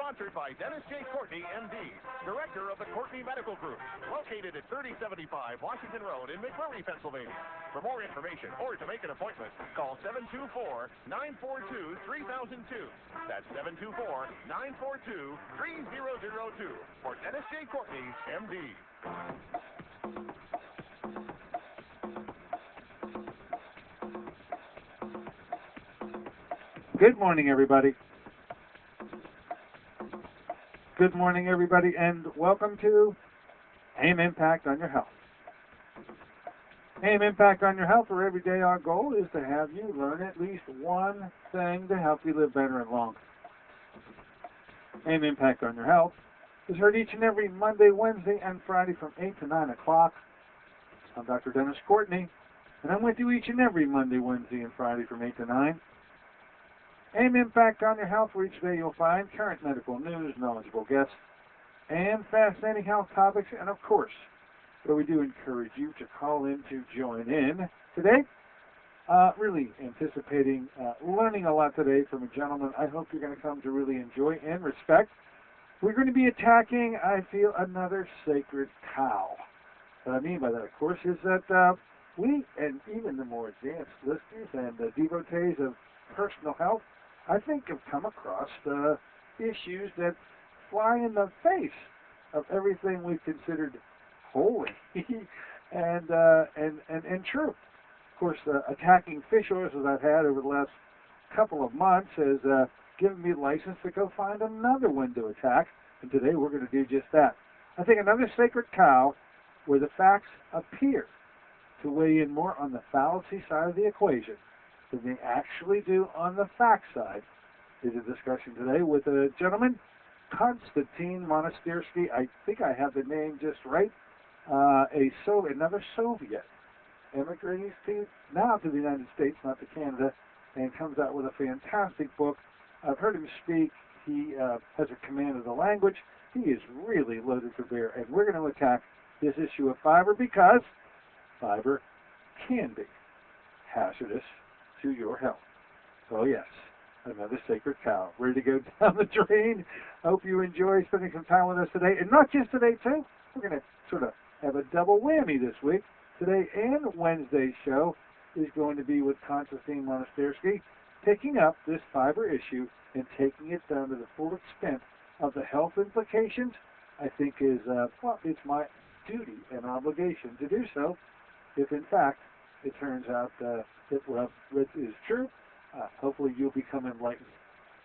Sponsored by Dennis J. Courtney, M.D., Director of the Courtney Medical Group, located at 3075 Washington Road in McMurray, Pennsylvania. For more information or to make an appointment, call 724-942-3002. That's 724-942-3002 for Dennis J. Courtney, M.D. Good morning, everybody. Good morning, everybody, and welcome to AIM Impact on Your Health. AIM Impact on Your Health, where every day our goal is to have you learn at least one thing to help you live better and longer. AIM Impact on Your Health is heard each and every Monday, Wednesday, and Friday from 8 to 9 o'clock. I'm Dr. Dennis Courtney, and I'm with you each and every Monday, Wednesday, and Friday from 8 to 9. AIM Impact on Your Health, where each day you'll find current medical news, knowledgeable guests, and fascinating health topics, and of course, where we do encourage you to call in to join in. Today, really anticipating learning a lot today from a gentleman I hope you're going to come to really enjoy and respect. We're going to be attacking, I feel, another sacred cow. What I mean by that, of course, is that we, and even the more advanced listeners and devotees of personal health, I think have come across issues that fly in the face of everything we've considered holy and true. Of course, attacking fish oils that I've had over the last couple of months has given me license to go find another one to attack, and today we're going to do just that. I think another sacred cow where the facts appear to weigh in more on the fallacy side of the equation than they actually do on the fact side is a discussion today with a gentleman, Konstantin Monastyrsky. I think I have the name just right. Another Soviet immigrating now to the United States, not to Canada, and comes out with a fantastic book. I've heard him speak. He has a command of the language. He is really loaded for bear, and we're going to attack this issue of fiber because fiber can be hazardous to your health. Oh yes, another sacred cow, ready to go down the drain. Hope you enjoy spending some time with us today, and not just today too. We're going to sort of have a double whammy this week. Today and Wednesday's show is going to be with Konstantin Monastyrsky, picking up this fiber issue and taking it down to the full extent of the health implications. I think is it's my duty and obligation to do so, if in fact it turns out that what is true. Hopefully you'll become enlightened,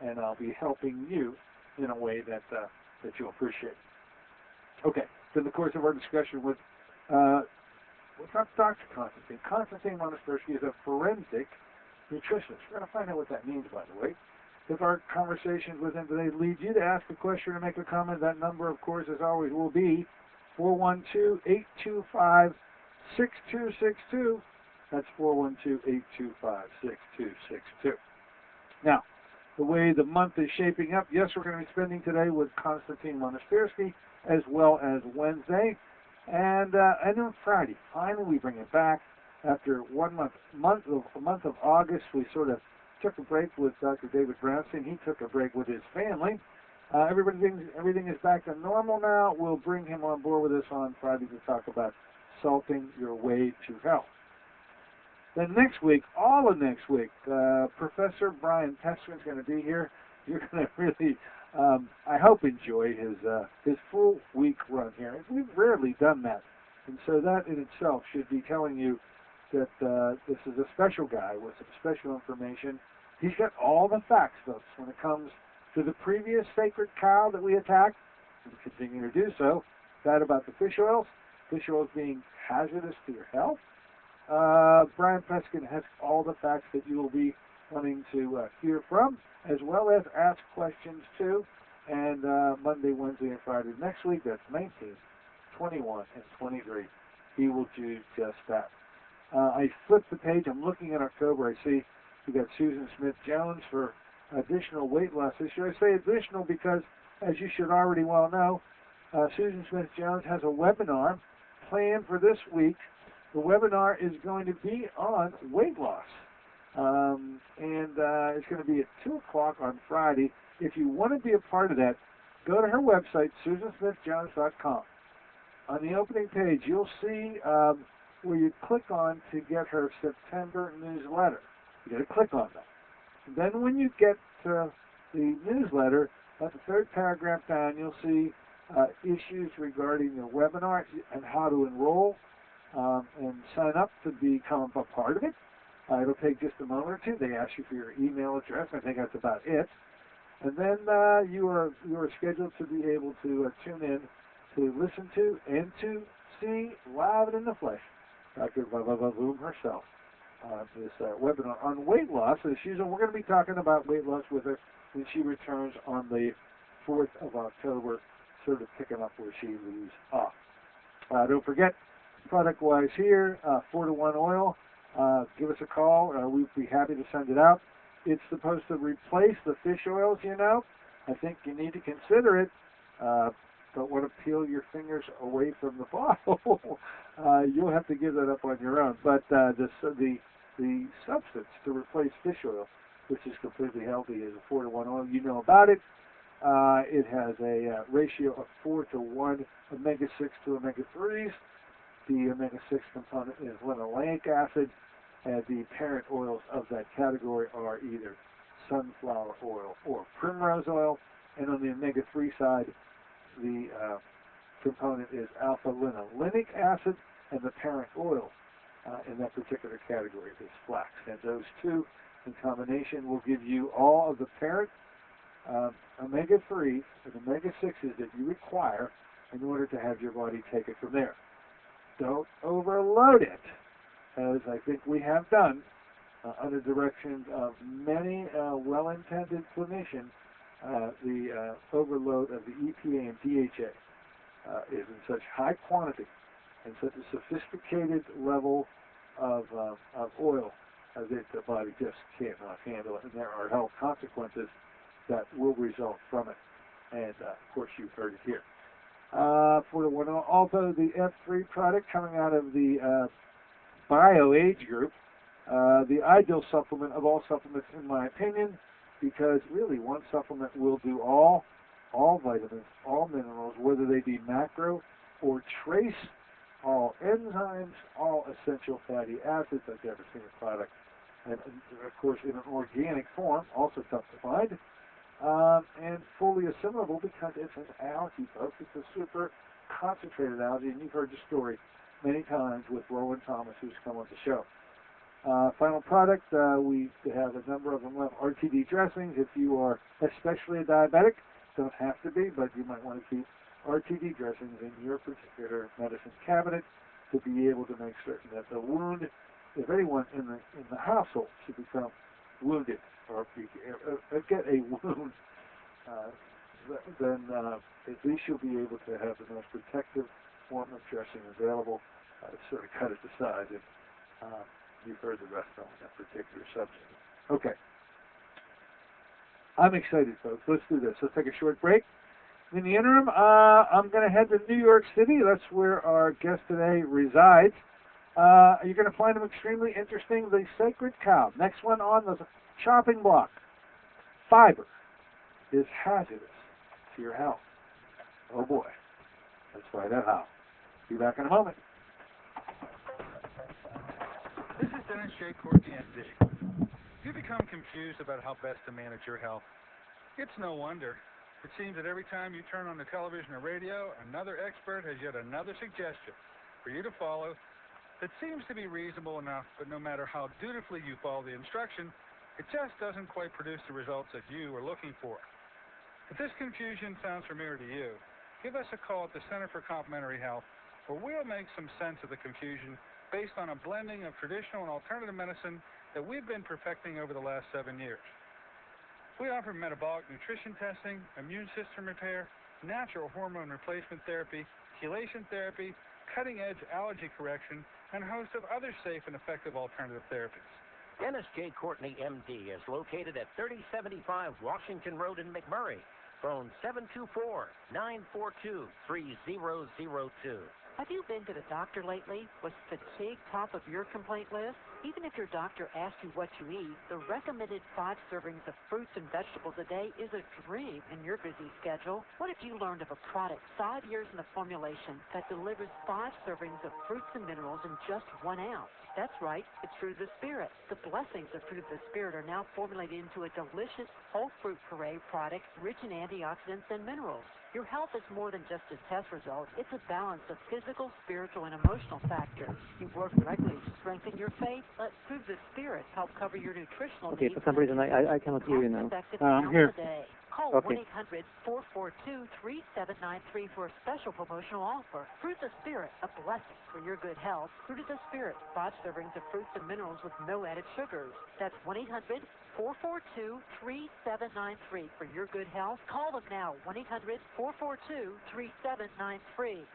and I'll be helping you in a way that you'll appreciate. Okay, so in the course of our discussion with Dr. Konstantin. Konstantin Monastyrsky is a forensic nutritionist. We're going to find out what that means, by the way. If our conversations with him today lead you to ask a question or make a comment, that number, of course, as always, will be 412-825-6262. That's 412-825-6262. Now, the way the month is shaping up, yes, we're going to be spending today with Konstantin Monastyrsky as well as Wednesday. And then Friday, finally we bring it back. After a month of August, we sort of took a break with Dr. David Brownstein. He took a break with his family. Everything is back to normal now. We'll bring him on board with us on Friday to talk about salting your way to health. Then next week, all of next week, Professor Brian Peskin's going to be here. You're going to really, I hope, enjoy his full week run here. We've rarely done that, and so that in itself should be telling you that this is a special guy with some special information. He's got all the facts, folks, when it comes to the previous sacred cow that we attacked, and continue to do so, that about the fish oils being hazardous to your health. Brian Peskin has all the facts that you will be wanting to hear from, as well as ask questions too. And Monday, Wednesday, and Friday next week, that's 19, 21, and 23, he will do just that. I flipped the page. I'm looking at October. I see we got Susan Smith-Jones for additional weight loss issue. I say additional because, as you should already well know, Susan Smith-Jones has a webinar planned for this week. The webinar is going to be on weight loss, and it's going to be at 2 o'clock on Friday. If you want to be a part of that, go to her website, SusanSmithJones.com. On the opening page, you'll see where you click on to get her September newsletter. You got to click on that. And then when you get to the newsletter, at the third paragraph down, you'll see issues regarding the webinar and how to enroll and sign up to become a part of it. It'll take just a moment or two. They ask you for your email address. I think that's about it. And then you are scheduled to be able to tune in to listen to and to see live and in the flesh Dr. Boom herself. This webinar on weight loss. As usual, we're going to be talking about weight loss with her when she returns on the 4th of October, sort of picking up where she leaves off. Don't forget, product-wise here, 4-to-1 oil. Give us a call. We'd be happy to send it out. It's supposed to replace the fish oils, you know. I think you need to consider it. Don't want to peel your fingers away from the bottle. You'll have to give that up on your own. But the substance to replace fish oil, which is completely healthy, is a 4-to-1 oil. You know about it. It has a ratio of 4-to-1 omega-6 to omega-3s. The omega-6 component is linoleic acid, and the parent oils of that category are either sunflower oil or primrose oil. And on the omega-3 side, the component is alpha-linolenic acid, and the parent oil in that particular category is flax. And those two in combination will give you all of the parent omega-3s and omega-6s that you require in order to have your body take it from there. Don't overload it, as I think we have done under direction of many well-intended clinicians. The overload of the EPA and DHA is in such high quantity and such a sophisticated level of oil that the body just cannot handle it, and there are health consequences that will result from it. And of course, you've heard it here. For the also the F3 product coming out of the BioAge group, the ideal supplement of all supplements, in my opinion, because really one supplement will do all vitamins, all minerals, whether they be macro or trace, all enzymes, all essential fatty acids. I've never seen a product, and of course in an organic form, also tough to find, and fully assimilable because it's an algae, folks. It's a super concentrated algae, and you've heard the story many times with Rowan Thomas, who's come on the show. Final product, we have a number of them left. RTD dressings, if you are especially a diabetic, don't have to be, but you might want to keep RTD dressings in your particular medicine cabinet to be able to make certain that the wound, if anyone in the household should become wounded or get a wound, then at least you'll be able to have the most protective form of dressing available, sort of cut it to size. And you've heard the rest on that particular subject. Okay. I'm excited, folks. Let's do this. Let's take a short break. In the interim, I'm going to head to New York City. That's where our guest today resides. You're going to find him extremely interesting. The Sacred Cow. Next one on the chopping block. Fiber is hazardous to your health. Oh boy. Let's find out how. Be back in a moment. This is Dennis J. Courtney, MD. You become confused about how best to manage your health. It's no wonder. It seems that every time you turn on the television or radio, another expert has yet another suggestion for you to follow that seems to be reasonable enough, but no matter how dutifully you follow the instruction, it just doesn't quite produce the results that you are looking for. If this confusion sounds familiar to you, give us a call at the Center for Complementary Health, where we'll make some sense of the confusion based on a blending of traditional and alternative medicine that we've been perfecting over the last 7 years. We offer metabolic nutrition testing, immune system repair, natural hormone replacement therapy, chelation therapy, cutting-edge allergy correction, and a host of other safe and effective alternative therapies. Dennis J. Courtney, MD, is located at 3075 Washington Road in McMurray. Phone 724-942-3002. Have you been to the doctor lately? Was fatigue top of your complaint list? Even if your doctor asks you what you eat, the recommended 5 servings of fruits and vegetables a day is a dream in your busy schedule. What if you learned of a product 5 years in the formulation that delivers 5 servings of fruits and minerals in just 1 ounce? That's right, it's Fruit of the Spirit. The blessings of Fruit of the Spirit are now formulated into a delicious whole fruit puree product rich in antioxidants and minerals. Your health is more than just a test result. It's a balance of physical, spiritual, and emotional factors. You work directly to strengthen your faith. Let Fruit of the Spirit help cover your nutritional needs. Okay, for some reason I cannot hear you now. I'm here. Call Okay. 1-800-442-3793 for a special promotional offer. Fruit of the Spirit, a blessing for your good health. Fruit of the Spirit, 5 servings of fruits and minerals with no added sugars. That's 1-800-442-3793 for your good health. Call them now, 1-800-442-3793.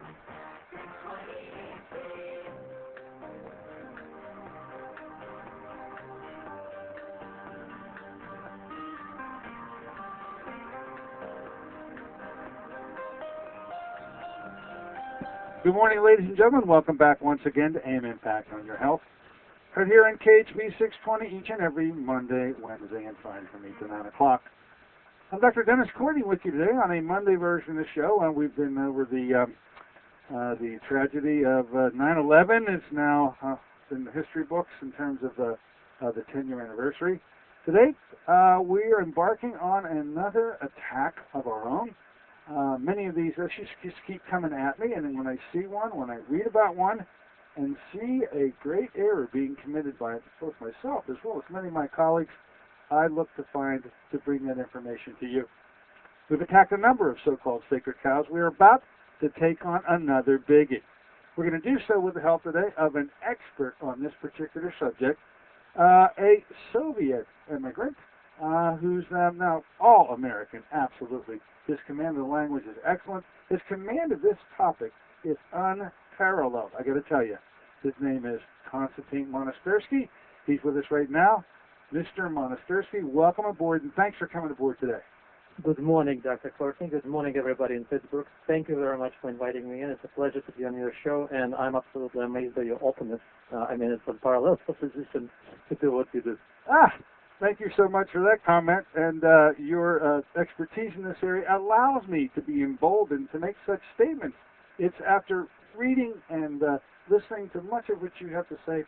Good morning, ladies and gentlemen. Welcome back once again to AM Impact on Your Health. Right here on KHB 620 each and every Monday, Wednesday, and Friday from 8 to 9 o'clock. I'm Dr. Dennis Courtney with you today on a Monday version of the show. We've been over the tragedy of 9/11. It's now in the history books in terms of the 10-year anniversary. Today, we are embarking on another attack of our own. Many of these issues just keep coming at me, and then when I see one, when I read about one, and see a great error being committed by both myself as well as many of my colleagues, I look to bring that information to you. We've attacked a number of so-called sacred cows. We are about to take on another biggie. We're going to do so with the help today of an expert on this particular subject, a Soviet immigrant who's now all American, absolutely. His command of the language is excellent. His command of this topic is unparalleled. I got to tell you, his name is Konstantin Monastyrsky. He's with us right now. Mr. Monastyrsky, welcome aboard, and thanks for coming aboard today. Good morning, Dr. Courtney. Good morning, everybody in Pittsburgh. Thank you very much for inviting me in. It's a pleasure to be on your show, and I'm absolutely amazed by your openness. It's unparalleled for physicians to do what you do. Thank you so much for that comment, and your expertise in this area allows me to be emboldened to make such statements. It's after reading and listening to much of what you have to say,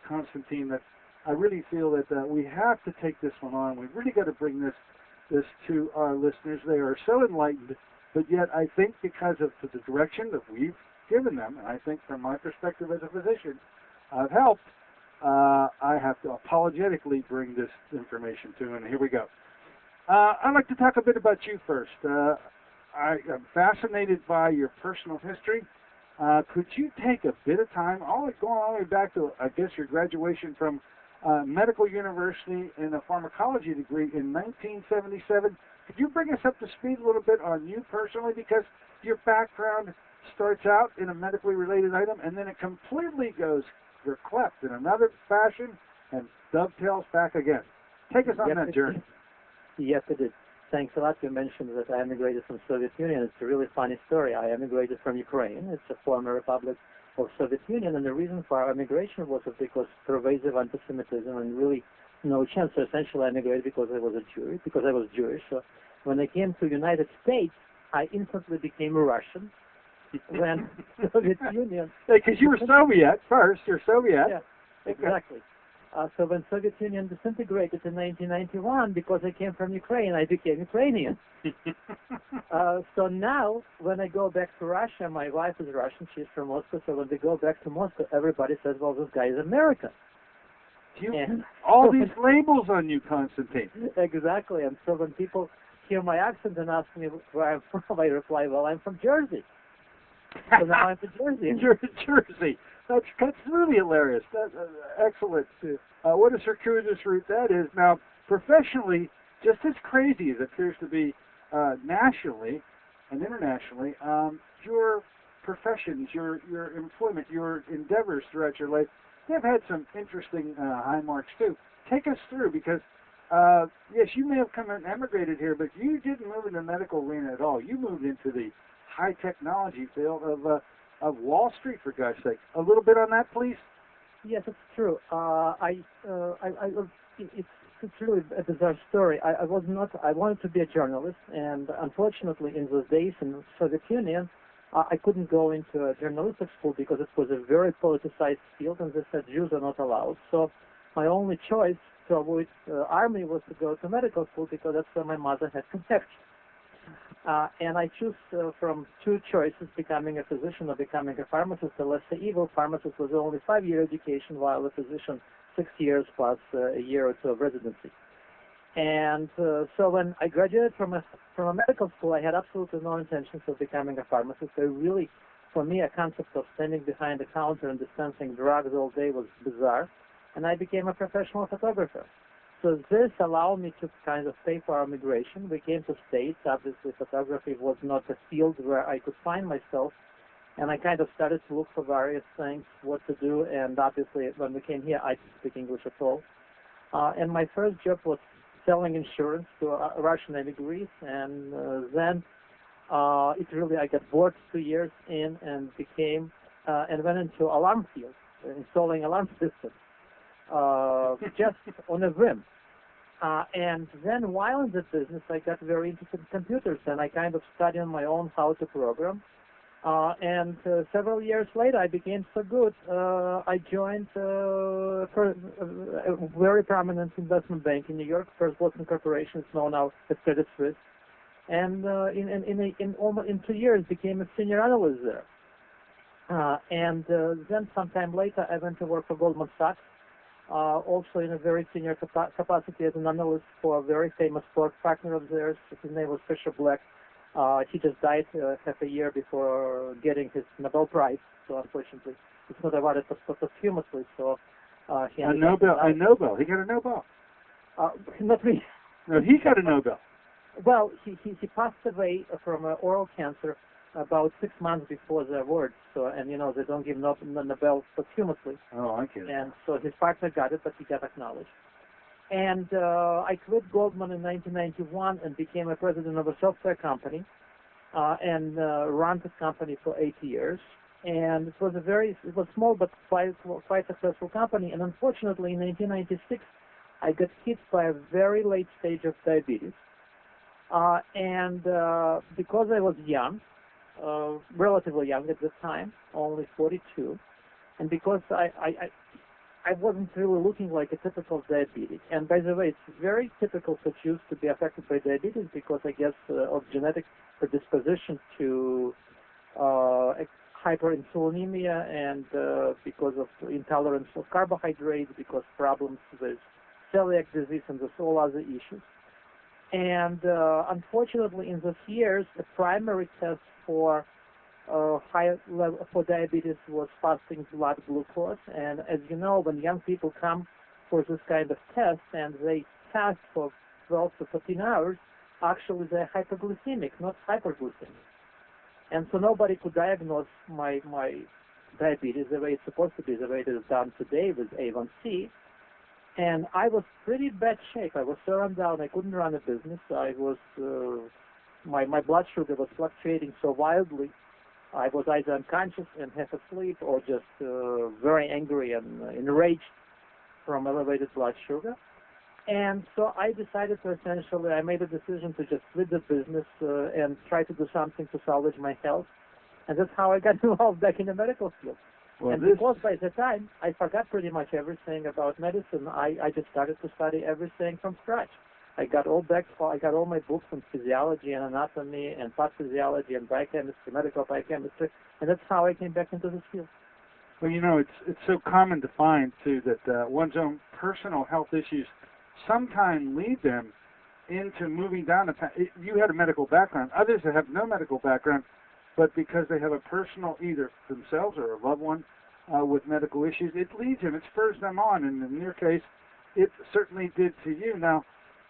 Konstantin, that I really feel that we have to take this one on. We've really got to bring this to our listeners. They are so enlightened, but yet I think because of the direction that we've given them, and I think from my perspective as a physician, I've helped. I have to apologetically bring this information to you, and here we go. I'd like to talk a bit about you first. I am fascinated by your personal history. Could you take a bit of time, going all the way back to, I guess, your graduation from medical university in a pharmacology degree in 1977? Could you bring us up to speed a little bit on you personally? Because your background starts out in a medically related item, and then it completely goes cleft in another fashion and dovetails back again. Take us on that journey. Yes, it is. Thanks a lot. You mentioned that I emigrated from Soviet Union. It's a really funny story. I emigrated from Ukraine. It's a former republic of Soviet Union, and the reason for our emigration was because pervasive anti-Semitism and really no chance. So essentially, I emigrated because I was Jewish. So when I came to the United States, I instantly became a Russian. When Soviet Union... Because you were Soviet first. You're Soviet. Yeah, exactly. So when Soviet Union disintegrated in 1991, because I came from Ukraine, I became Ukrainian. So now, when I go back to Russia, my wife is Russian, she's from Moscow, so when we go back to Moscow, everybody says, well, this guy is American. All these labels on you, Konstantin. Exactly, and so when people hear my accent and ask me where I'm from, I reply, well, I'm from Jersey. So now I'm from Jersey. Jersey. That's really hilarious. That's excellent. What a circuitous route that is. Now, professionally, just as crazy as it appears to be nationally and internationally, your professions, your employment, your endeavors throughout your life, they've had some interesting high marks too. Take us through, because yes, you may have come and emigrated here, but you didn't move in the medical arena at all. You moved into the high technology field of Wall Street, for God's sake. A little bit on that, please. Yes, it's true. It's really a bizarre story. I wanted to be a journalist, and unfortunately, in those days in the Soviet Union, I couldn't go into a journalistic school because it was a very politicized field, and they said Jews are not allowed. So my only choice to avoid army was to go to medical school because that's where my mother had connections. And I choose from two choices, becoming a physician or becoming a pharmacist. The lesser evil, pharmacist was only 5-year education, while a physician 6 years plus a year or two of residency. And so when I graduated from a medical school, I had absolutely no intentions of becoming a pharmacist. So really, for me, a concept of standing behind the counter and dispensing drugs all day was bizarre. And I became a professional photographer. So this allowed me to kind of pay for our migration. We came to States. Obviously, photography was not a field where I could find myself. And I kind of started to look for various things, what to do. And obviously, when we came here, I didn't speak English at all. And my first job was selling insurance to Russian immigrants. And then I got bored 2 years in and and went into alarm field, installing alarm systems. Just on a whim. And then while in this business, I got very interested in computers, and I kind of studied on my own how to program. And several years later, I became so good, I joined a very prominent investment bank in New York, First Boston Corporation, it's known now as Credit Suisse. And in 2 years, became a senior analyst there. And then sometime later, I went to work for Goldman Sachs. Also in a very senior capacity as an analyst for a very famous partner of theirs. His name was Fisher Black. He just died half a year before getting his Nobel Prize. So unfortunately, it's not awarded posthumously. So he a Nobel. He got a Nobel. Not me. No, he got a Nobel. Well, he passed away from oral cancer about 6 months before the award. So, and they don't give Nobel posthumously. Oh, I get it. And so his partner got it, but he got acknowledged. And I quit Goldman in 1991 and became a president of a software company and ran this company for 8 years. And it was small but quite successful company. And unfortunately, in 1996, I got hit by a very late stage of diabetes. And because I was young, relatively young at the time, only 42, and because I wasn't really looking like a typical diabetic. And by the way, it's very typical for Jews to be affected by diabetes because I guess of genetic predisposition to hyperinsulinemia and because of intolerance of carbohydrates, because problems with celiac disease and there's all other issues. And unfortunately, in those years, the primary test for high level for diabetes was fasting blood glucose. And as you know, when young people come for this kind of test and they fast for 12 to 14 hours, actually they're hypoglycemic, not hyperglycemic. And so nobody could diagnose my diabetes the way it's supposed to be, the way it is done today with A1C. And I was pretty bad shape. I was so run down, I couldn't run a business. I was, my blood sugar was fluctuating so wildly. I was either unconscious and half asleep or just very angry and enraged from elevated blood sugar. And so I decided to I made a decision to just quit the business and try to do something to salvage my health. And that's how I got involved back in the medical field. Well, and because by the time I forgot pretty much everything about medicine, I just started to study everything from scratch. I got all my books on physiology and anatomy and pathophysiology and biochemistry, medical biochemistry, and that's how I came back into this field. Well, it's so common to find, too, that one's own personal health issues sometimes lead them into moving down a path. You had a medical background. Others that have no medical background, but because they have a personal, either themselves or a loved one with medical issues, it leads them, it spurs them on. And in your case, it certainly did to you. Now,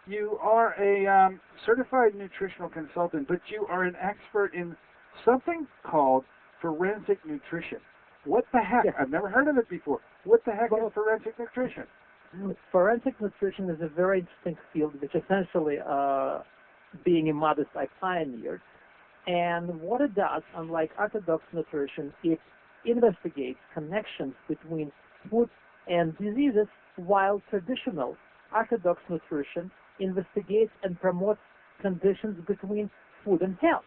you are a certified nutritional consultant, but you are an expert in something called forensic nutrition. What the heck? Yes. I've never heard of it before. What the heck is forensic nutrition? Forensic nutrition is a very interesting field, which essentially, being immodest, I pioneered. And what it does, unlike orthodox nutrition, it investigates connections between food and diseases, while traditional orthodox nutrition investigates and promotes conditions between food and health.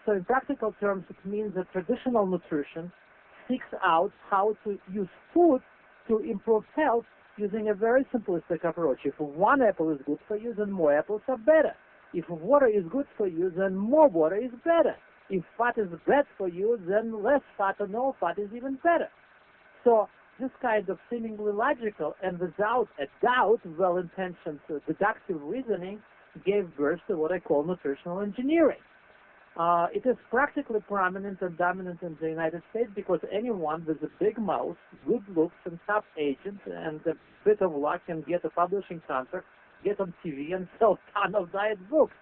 So in practical terms, it means that traditional nutrition seeks out how to use food to improve health using a very simplistic approach. If one apple is good for you, then more apples are better. If water is good for you, then more water is better. If fat is bad for you, then less fat or no fat is even better. So this kind of seemingly logical and without a doubt well-intentioned deductive reasoning gave birth to what I call nutritional engineering. It is practically prominent and dominant in the United States because anyone with a big mouth, good looks, and top agent, and a bit of luck can get a publishing contract, get on TV, and sell a ton of diet books.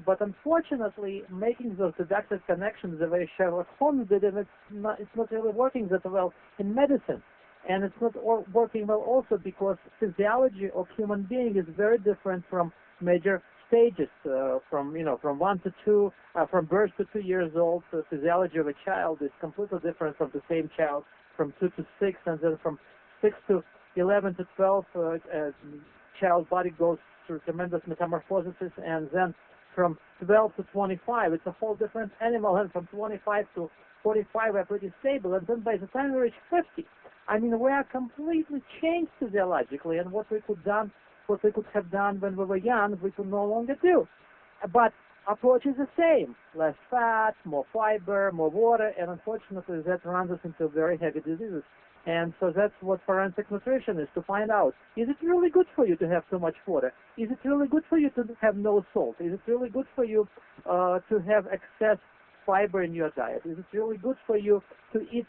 But unfortunately, making those deductive connections the way Sherlock Holmes did, and it's not really working that well in medicine. And it's not working well also because physiology of human being is very different from major stages, from 1 to 2, from birth to 2 years old. The physiology of a child is completely different from the same child from 2 to 6, and then from 6 to 11 to 12, child's body goes through tremendous metamorphosis, and then from 12 to 25, it's a whole different animal, and from 25 to 45, we're pretty stable, and then by the time we reach 50, I mean, we are completely changed physiologically, and what we could have done when we were young, we could no longer do. But approach is the same: less fat, more fiber, more water, and unfortunately, that runs us into very heavy diseases. And so that's what forensic nutrition is, to find out, is it really good for you to have too much water? Is it really good for you to have no salt? Is it really good for you to have excess fiber in your diet? Is it really good for you to eat?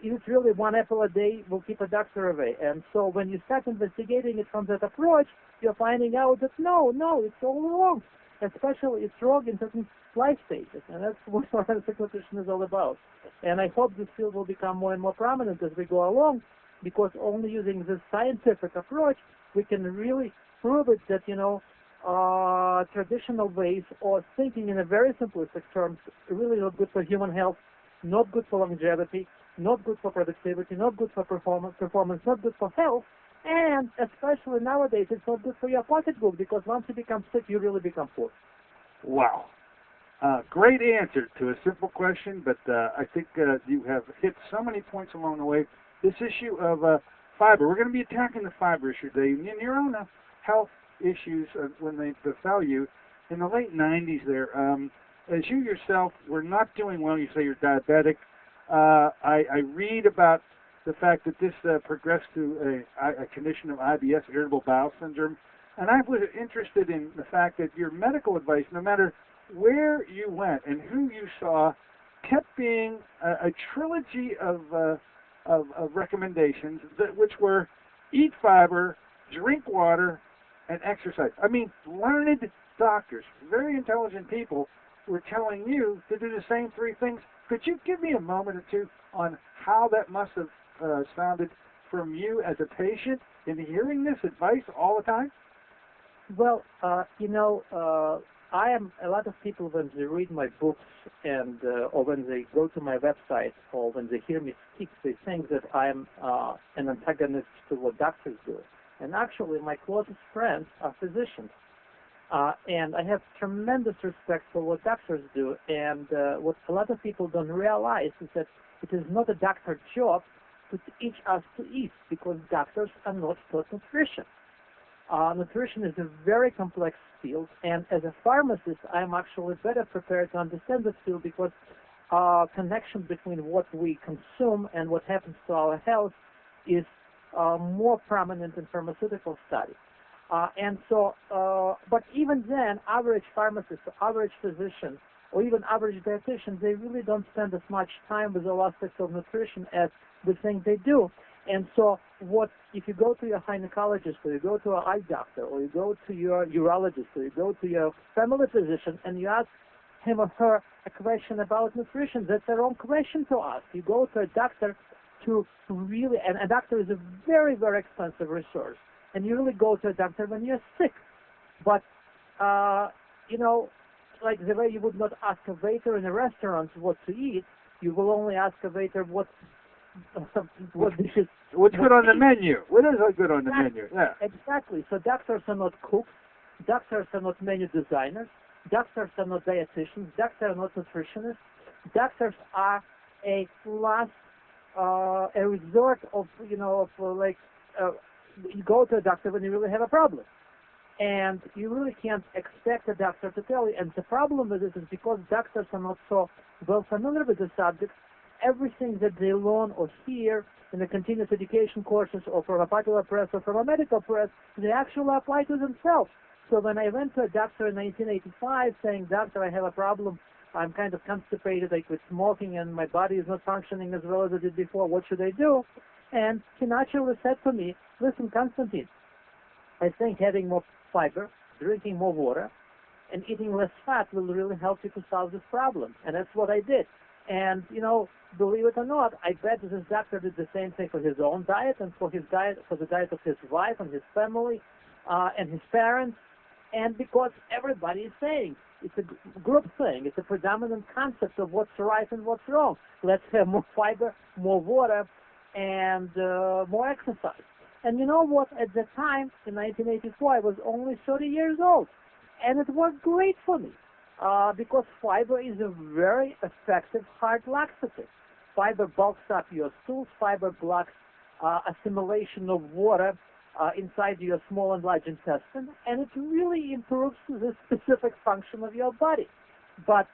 Is it really one apple a day will keep a doctor away? And so when you start investigating it from that approach, you're finding out that no, it's all wrong. Especially it's wrong in certain life stages. And that's what forensic nutrition is all about. And I hope this field will become more and more prominent as we go along, because only using this scientific approach, we can really prove it that, traditional ways or thinking in a very simplistic terms really not good for human health, not good for longevity, not good for productivity, not good for performance, not good for health, and especially nowadays, it's not good for your pocketbook, because once you become sick, you really become poor. Wow. Great answer to a simple question, but I think you have hit so many points along the way. This issue of fiber, we're going to be attacking the fiber issue today. In your own health issues, when they befell you, in the late 90s there, as you yourself were not doing well, you say you're diabetic. I read about the fact that this progressed to a condition of IBS, irritable bowel syndrome, and I was interested in the fact that your medical advice, no matter where you went and who you saw, kept being a trilogy of recommendations, which were eat fiber, drink water, and exercise. I mean, learned doctors, very intelligent people, were telling you to do the same three things. Could you give me a moment or two on how that must have sounded from you as a patient in hearing this advice all the time? Well, I am, a lot of people, when they read my books and or when they go to my website or when they hear me speak, they think that I am an antagonist to what doctors do. And actually, my closest friends are physicians. And I have tremendous respect for what doctors do. And what a lot of people don't realize is that it is not a doctor's job to teach us to eat, because doctors are not taught nutrition. Nutrition is a very complex field, and as a pharmacist, I'm actually better prepared to understand this field, because connection between what we consume and what happens to our health is more prominent in pharmaceutical studies. But even then, average pharmacists, average physicians, or even average dietitians, they really don't spend as much time with all aspects of nutrition as we think they do. And so if you go to your gynecologist, or you go to an eye doctor, or you go to your urologist, or you go to your family physician, and you ask him or her a question about nutrition, that's the wrong question to ask. You go to a doctor to really, and a doctor is a very, very expensive resource. And you really go to a doctor when you're sick. But, like the way you would not ask a waiter in a restaurant what to eat, you will only ask a waiter what what dishes. What's good on the menu? What is good on the Exactly. menu? Yeah. Exactly. So doctors are not cooks. Doctors are not menu designers. Doctors are not dietitians. Doctors are not nutritionists. Doctors are a class, a resort of, you go to a doctor when you really have a problem. And you really can't expect a doctor to tell you. And the problem with this is because doctors are not so well familiar with the subject, everything that they learn or hear in the continuous education courses or from a popular press or from a medical press, they actually apply to themselves. So when I went to a doctor in 1985 saying, "Doctor, I have a problem. I'm kind of constipated. I quit smoking and my body is not functioning as well as it did before. What should I do?" And he naturally said to me, "Listen, Konstantin, I think having more fiber, drinking more water, and eating less fat will really help you to solve this problem." And that's what I did. And, believe it or not, I bet this doctor did the same thing for his own diet and for his diet, for the diet of his wife and his family and his parents. And because everybody is saying, it's a group thing, it's a predominant concept of what's right and what's wrong. Let's have more fiber, more water, and more exercise. And you know what? At the time, in 1984, I was only 30 years old. And it worked great for me because fiber is a very effective heart laxative. Fiber bulks up your stools. Fiber blocks assimilation of water inside your small and large intestine. And it really improves the specific function of your body. But,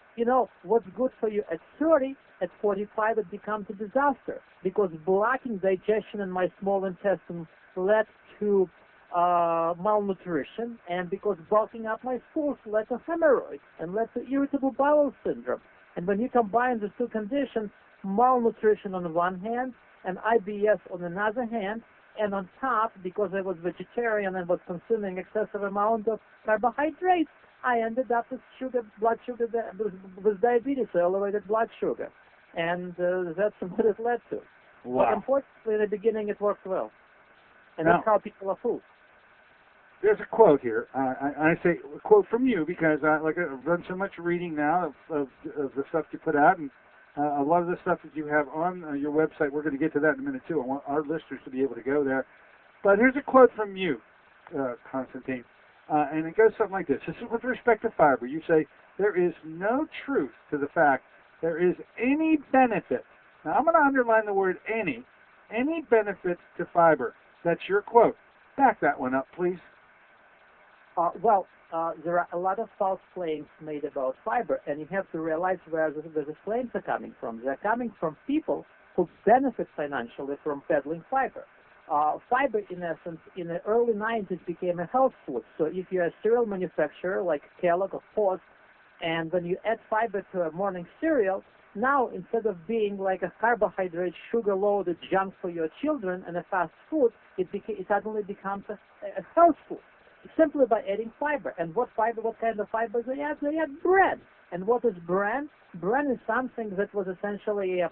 what's good for you at 30, at 45, it becomes a disaster because blocking digestion in my small intestine led to malnutrition, and because bulking up my stools led to hemorrhoids and led to irritable bowel syndrome. And when you combine the two conditions, malnutrition on one hand and IBS on another hand, and on top, because I was vegetarian and was consuming excessive amount of carbohydrates, I ended up with blood sugar, with diabetes, elevated blood sugar. And that's what it led to. Wow. But unfortunately, in the beginning, it worked well. And Now, that's how people are fooled. there's a quote here. I say a quote from you because I've done so much reading now of the stuff you put out, and a lot of the stuff that you have on your website. We're going to get to that in a minute too. I want our listeners to be able to go there. But here's a quote from you, Konstantin, and it goes something like this. This is with respect to fiber. You say, "There is no truth to the fact there is any benefit." Now I'm going to underline the word any benefit to fiber. That's your quote. Back that one up, please. There are a lot of false claims made about fiber, and you have to realize where the claims are coming from. They're coming from people who benefit financially from peddling fiber. Fiber, in essence, in the early 90s became a health food. So if you're a cereal manufacturer like Kellogg or Post, and when you add fiber to a morning cereal, now instead of being like a carbohydrate, sugar-loaded junk for your children and a fast food, it suddenly becomes a health food, simply by adding fiber. And what kind of fiber they add? They add bran. And what is bran? Bran is something that was essentially a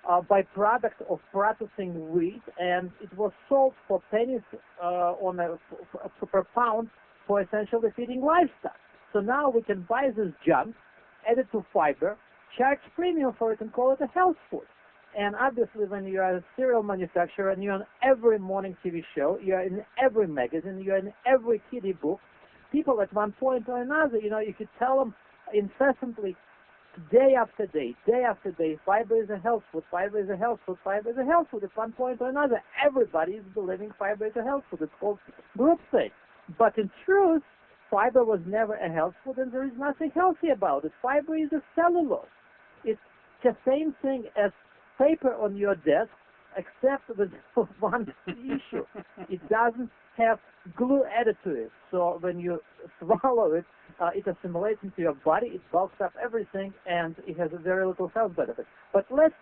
byproduct of processing wheat, and it was sold for pennies per pound for essentially feeding livestock. So now we can buy this junk, add it to fiber, charge premium for it, and call it a health food. And obviously, when you are a cereal manufacturer and you're on every morning TV show, you're in every magazine, you're in every kiddie book, people at one point or another, if you tell them incessantly, day after day, fiber is a health food, fiber is a health food, fiber is a health food. At one point or another, everybody is believing fiber is a health food. It's called groupthink. But in truth, fiber was never a health food, and there is nothing healthy about it. Fiber is a cellulose. It's the same thing as paper on your desk, except with one issue. It doesn't have glue added to it. So when you swallow it, it assimilates into your body, it bulks up everything, and it has a very little health benefit. But let's,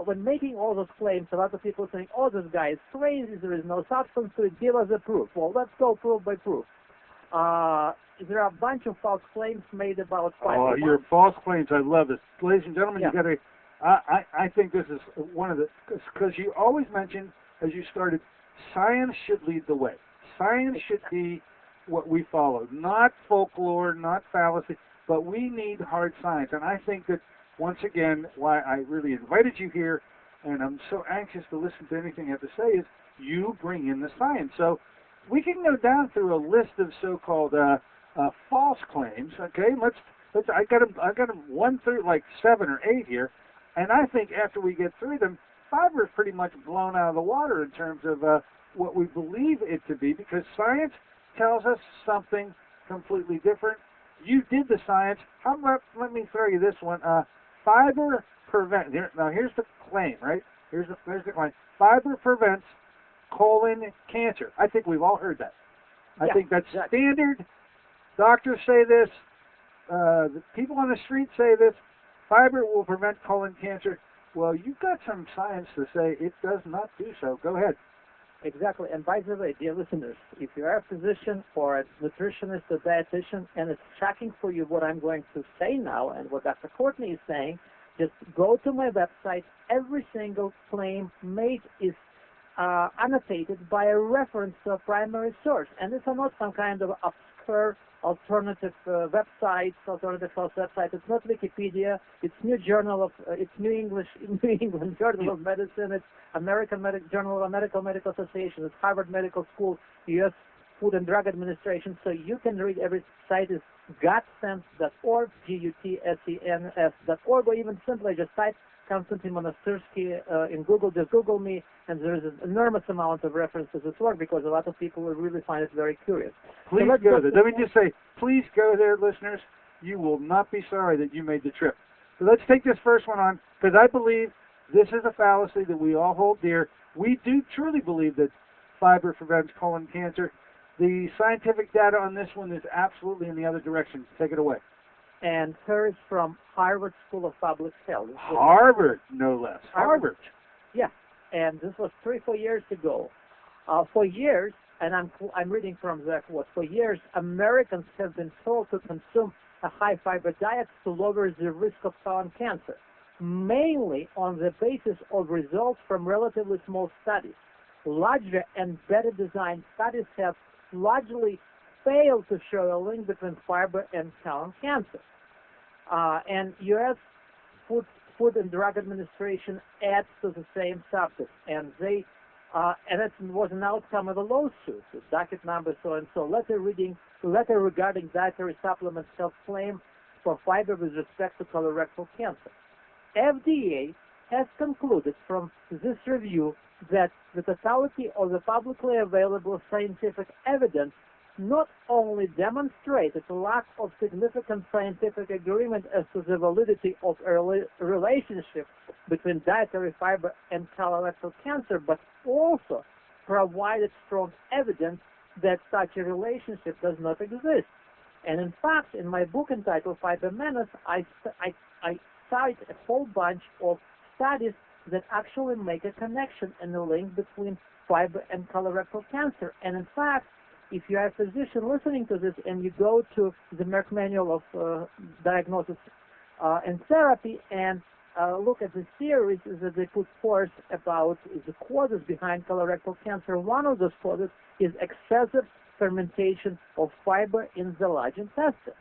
when making all those claims, a lot of people are saying, "Oh, this guy is crazy, there is no substance to it, give us a proof." Well, let's go proof by proof. There are a bunch of false claims made about fiber. Oh, your false claims. I love this. Ladies and gentlemen, Yeah. you got to, I think this is one of the, because you always mentioned, as you started, science should lead the way. Science should be what we follow, not folklore, not fallacy, but we need hard science. And I think that, once again, why I really invited you here and I'm so anxious to listen to anything you have to say, is you bring in the science. So we can go down through a list of so-called false claims. Okay, I got them 1 through like 7 or 8 here, and I think after we get through them, fiber is pretty much blown out of the water in terms of what we believe it to be, because science tells us something completely different. You did the science. How about, let me throw you this one. Fiber prevents, now here's the claim, right? Here's the claim. Fiber prevents colon cancer. I think we've all heard that. I think that's standard. Doctors say this. The people on the street say this. Fiber will prevent colon cancer. Well, you've got some science to say it does not do so. Go ahead. Exactly. And by the way, dear listeners, if you are a physician or a nutritionist or dietitian and it's shocking for you what I'm going to say now and what Dr. Courtney is saying, just go to my website. Every single claim made is annotated by a reference to a primary source. And these are not some kind of obscure alternative websites, alternative health websites. It's not Wikipedia. It's New England Journal of Medicine. It's American Journal of Medical Association. It's Harvard Medical School, U.S. Food and Drug Administration. So you can read every site is gutsense.org, GUTSENS.org, or even simply just type Konstantin Monastyrsky in Google. Just Google me, and there is an enormous amount of references to this work because a lot of people will really find it very curious. Please go there. Let me just say, please go there, listeners. You will not be sorry that you made the trip. So let's take this first one on, because I believe this is a fallacy that we all hold dear. We do truly believe that fiber prevents colon cancer. The scientific data on this one is absolutely in the other direction. Take it away. And her is from Harvard School of Public Health. Harvard, no less. Harvard. Yeah, and this was 3-4 years ago. For years, and I'm reading from the quote, for years, Americans have been told to consume a high-fiber diet to lower the risk of colon cancer, mainly on the basis of results from relatively small studies. Larger and better designed studies have largely failed to show a link between fiber and colon cancer. And U.S. Food and Drug Administration adds to the same subject, and it was an outcome of a lawsuit, docket number so and so, letter regarding dietary supplements self-claim for fiber with respect to colorectal cancer. FDA has concluded from this review that the totality of the publicly available scientific evidence not only demonstrated a lack of significant scientific agreement as to the validity of a relationship between dietary fiber and colorectal cancer, but also provided strong evidence that such a relationship does not exist. And in fact, in my book entitled Fiber Menace, I cite a whole bunch of studies that actually make a connection and a link between fiber and colorectal cancer. And in fact, if you are a physician listening to this and you go to the Merck Manual of Diagnosis and Therapy and look at the theories that they put forth about the causes behind colorectal cancer, one of those causes is excessive fermentation of fiber in the large intestine.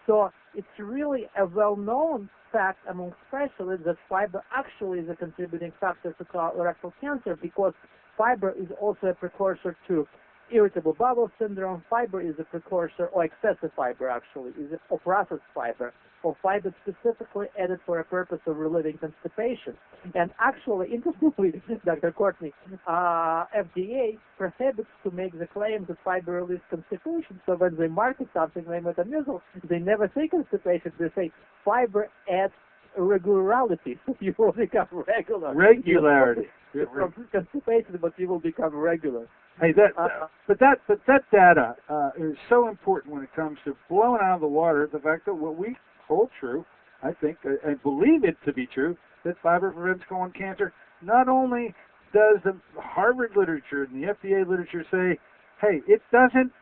So it's really a well-known fact among specialists that fiber actually is a contributing factor to colorectal cancer, because fiber is also a precursor to irritable bowel syndrome. Fiber is a precursor, or excessive fiber actually, or processed fiber, or fiber specifically added for a purpose of relieving constipation. And actually, interestingly, Dr. Courtney, FDA prohibits to make the claim that fiber relieves constipation. So when they market something like metamucil, they never say constipation. They say fiber adds regularity. You will become regular. Regularity. From constipation, but you will become regular. Hey, but that data is so important when it comes to blowing out of the water the fact that what we hold true, I think, and believe it to be true, that fiber prevents colon cancer. Not only does the Harvard literature and the FDA literature say, hey, it doesn't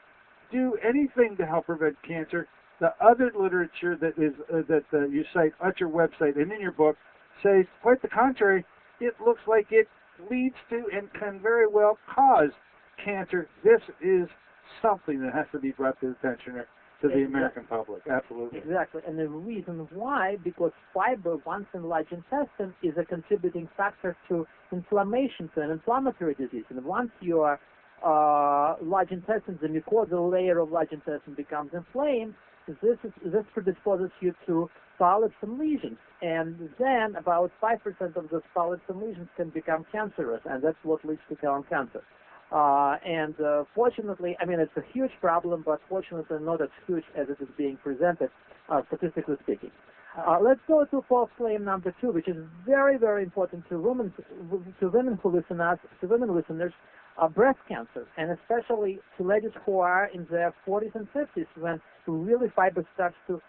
do anything to help prevent cancer, the other literature that you cite at your website and in your book says quite the contrary. It looks like it leads to and can very well cause cancer. This is something that has to be brought to attention. to the American public. Absolutely. Exactly. And the reason why, because fiber, once in large intestine, is a contributing factor to inflammation, to an inflammatory disease. And once your large intestine, the mucosal layer of large intestine becomes inflamed, this predisposes you to polyps and lesions. And then about 5% of those polyps and lesions can become cancerous, and that's what leads to colon cancer. Fortunately, I mean, it's a huge problem, but fortunately not as huge as it is being presented, statistically speaking. Let's go to false claim number 2, which is very, very important to women who listen us, to women listeners, breast cancer, and especially to ladies who are in their 40s and 50s, when really fiber starts to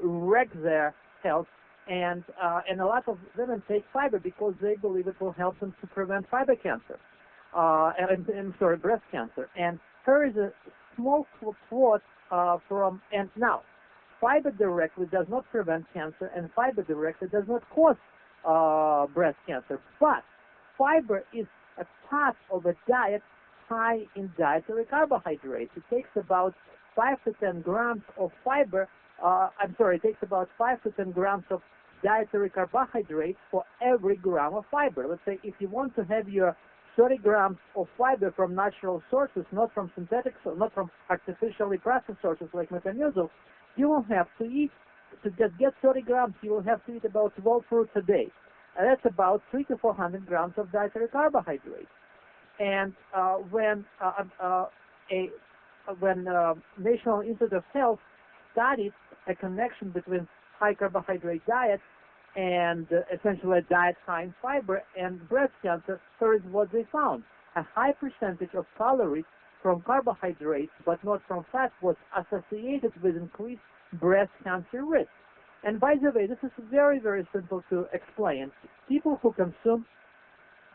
wreck their health. And a lot of women take fiber because they believe it will help them to prevent fiber cancer. Breast cancer. And here is a small quote from, and now, fiber directly does not prevent cancer, and fiber directly does not cause breast cancer. But fiber is a part of a diet high in dietary carbohydrates. It takes about 5 to 10 grams of fiber. It takes about 5 to 10 grams of dietary carbohydrates for every gram of fiber. Let's say if you want to have your 30 grams of fiber from natural sources, not from synthetic, not from artificially processed sources like Metamucil, you will have to eat, to just get 30 grams, you will have to eat about 12 fruits a day. And that's about 300 to 400 grams of dietary carbohydrates. And when National Institute of Health studied a connection between high carbohydrate diet and essentially a diet high in fiber and breast cancer, here is what they found. A high percentage of calories from carbohydrates, but not from fat, was associated with increased breast cancer risk. And by the way, this is very, very simple to explain. People who consume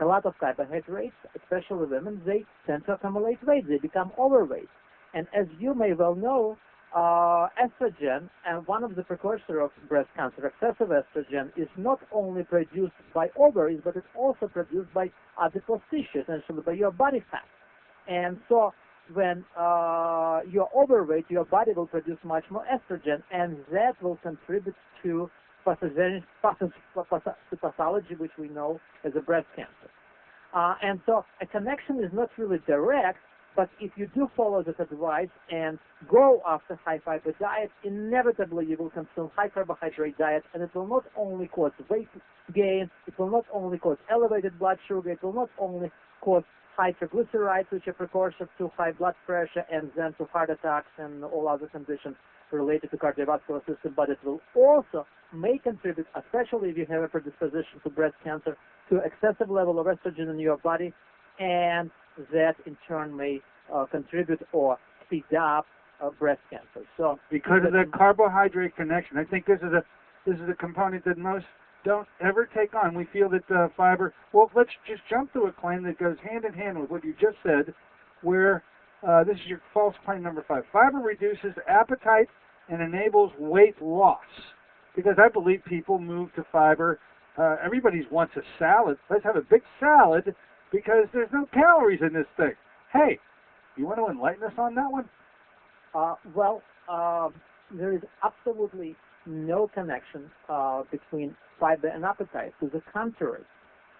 a lot of carbohydrates, especially women, they tend to accumulate weight. They become overweight. And as you may well know, estrogen, and one of the precursors of breast cancer, excessive estrogen, is not only produced by ovaries, but it's also produced by adipose tissue, essentially by your body fat. And so when you're overweight, your body will produce much more estrogen, and that will contribute to pathology, which we know as a breast cancer. And so a connection is not really direct, but if you do follow this advice and go after high fiber diet, inevitably you will consume high carbohydrate diet, and it will not only cause weight gain, it will not only cause elevated blood sugar, it will not only cause high triglycerides, which are precursors to high blood pressure and then to heart attacks and all other conditions related to cardiovascular system, but it will also may contribute, especially if you have a predisposition to breast cancer, to excessive level of estrogen in your body, and that in turn may contribute or speed up breast cancer. So because of the carbohydrate connection, I think this is a component that most don't ever take on. We feel that fiber. Well, let's just jump to a claim that goes hand in hand with what you just said, where this is your false claim number 5. Fiber reduces appetite and enables weight loss. Because I believe people move to fiber. Everybody wants a salad. Let's have a big salad because there's no calories in this thing. Hey, you want to enlighten us on that one? There is absolutely no connection between fiber and appetite. To the contrary,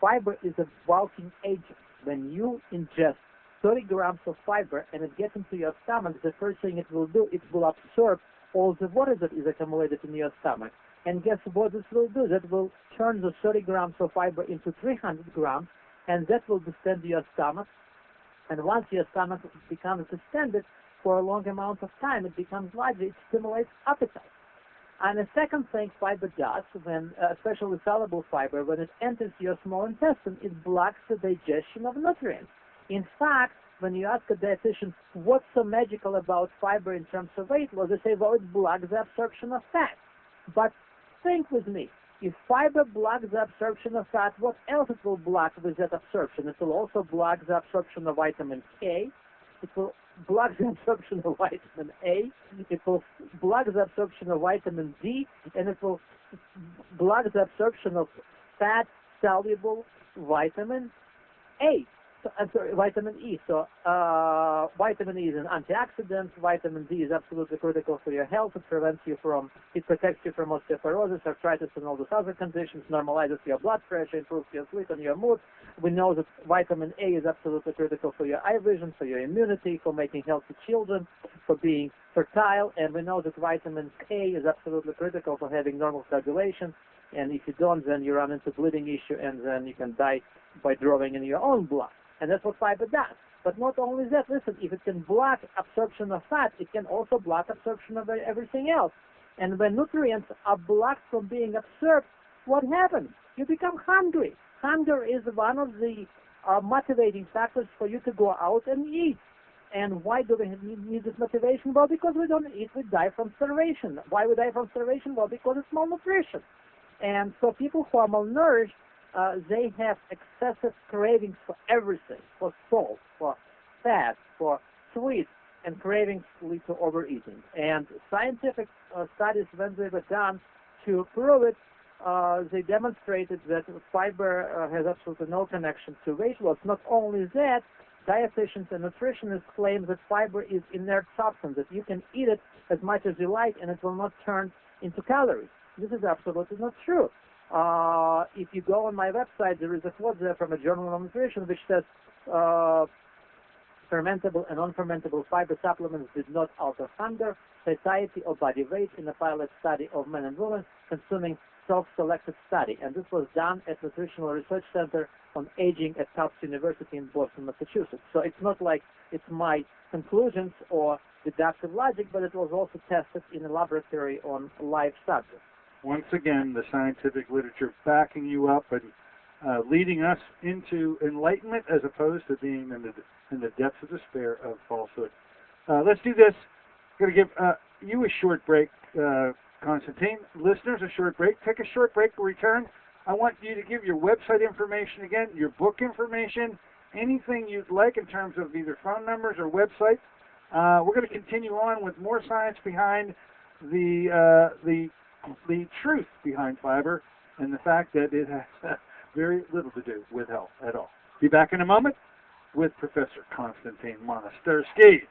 fiber is a bulking agent. When you ingest 30 grams of fiber and it gets into your stomach, the first thing it will do, it will absorb all the water that is accumulated in your stomach. And guess what this will do? That will turn the 30 grams of fiber into 300 grams, and that will distend your stomach. And once your stomach becomes distended for a long amount of time, it becomes larger, it stimulates appetite. And the second thing fiber does, when, especially soluble fiber, when it enters your small intestine, it blocks the digestion of nutrients. In fact, when you ask a dietitian what's so magical about fiber in terms of weight loss, they say, well, it blocks the absorption of fat. But think with me, if fiber blocks the absorption of fat, what else it will block with that absorption? It will also block the absorption of vitamin K. It will block the absorption of vitamin A. It will block the absorption of vitamin D, and it will block the absorption of fat-soluble vitamin A. I'm sorry, vitamin E. So vitamin E is an antioxidant. Vitamin D is absolutely critical for your health. It protects you from osteoporosis, arthritis, and all those other conditions. Normalizes your blood pressure, improves your sleep and your mood. We know that vitamin A is absolutely critical for your eye vision, for your immunity, for making healthy children, for being fertile. And we know that vitamin K is absolutely critical for having normal coagulation. And if you don't, then you run into bleeding issue, and then you can die by drawing in your own blood. And that's what fiber does. But not only that, listen, if it can block absorption of fat, it can also block absorption of everything else. And when nutrients are blocked from being absorbed, what happens? You become hungry. Hunger is one of the motivating factors for you to go out and eat. And why do we need this motivation? Well, because we don't eat, we die from starvation. Why we die from starvation? Well, because it's malnutrition. And so people who are malnourished, they have excessive cravings for everything, for salt, for fat, for sweets, and cravings lead to overeating. And scientific studies, when they were done to prove it, they demonstrated that fiber has absolutely no connection to weight loss. Not only that, dietitians and nutritionists claim that fiber is inert substance, that you can eat it as much as you like and it will not turn into calories. This is absolutely not true. If you go on my website, there is a quote there from a journal of nutrition which says fermentable and unfermentable fiber supplements did not alter hunger, satiety, or body weight in a pilot study of men and women consuming self-selected study. And this was done at Nutritional Research Center on Aging at Tufts University in Boston, Massachusetts. So it's not like it's my conclusions or deductive logic, but it was also tested in a laboratory on live subjects. Once again, the scientific literature backing you up and leading us into enlightenment as opposed to being in the depths of despair of falsehood. Let's do this. I'm going to give you a short break, Konstantin. Listeners, a short break. Take a short break. We'll return. I want you to give your website information again, your book information, anything you'd like in terms of either phone numbers or websites. We're going to continue on with more science behind the truth behind fiber and the fact that it has very little to do with health at all. Be back in a moment with Professor Konstantin Monastyrsky.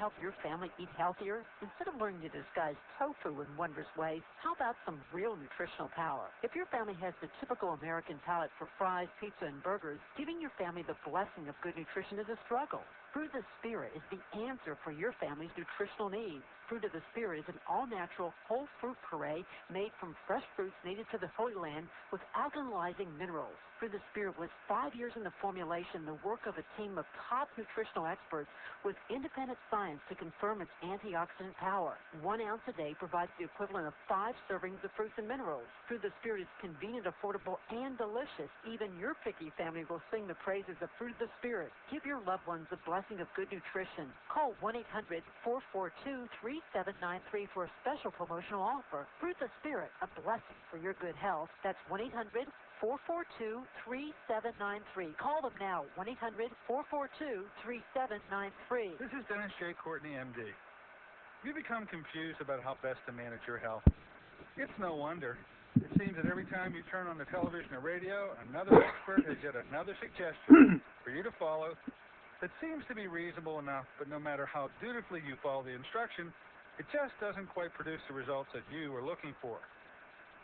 Help your family eat healthier? Instead of learning to disguise tofu in wondrous ways, how about some real nutritional power? If your family has the typical American palate for fries, pizza, and burgers, giving your family the blessing of good nutrition is a struggle. Fruit of the Spirit is the answer for your family's nutritional needs. Fruit of the Spirit is an all-natural, whole fruit puree made from fresh fruits native to the Holy Land with alkalizing minerals. Fruit of the Spirit was 5 years in the formulation, the work of a team of top nutritional experts with independent science to confirm its antioxidant power. 1 ounce a day provides the equivalent of 5 servings of fruits and minerals. Fruit of the Spirit is convenient, affordable, and delicious. Even your picky family will sing the praises of Fruit of the Spirit. Give your loved ones the blessing of good nutrition. Call 1-800-442-3793 for a special promotional offer. Fruit of the Spirit, a blessing for your good health. That's 1-800-442-3793. Call them now, 1-800-442-3793. This is Dennis J. Courtney, MD. Have you become confused about how best to manage your health? It's no wonder. It seems that every time you turn on the television or radio, another expert has yet another suggestion for you to follow that seems to be reasonable enough, but no matter how dutifully you follow the instruction, it just doesn't quite produce the results that you are looking for.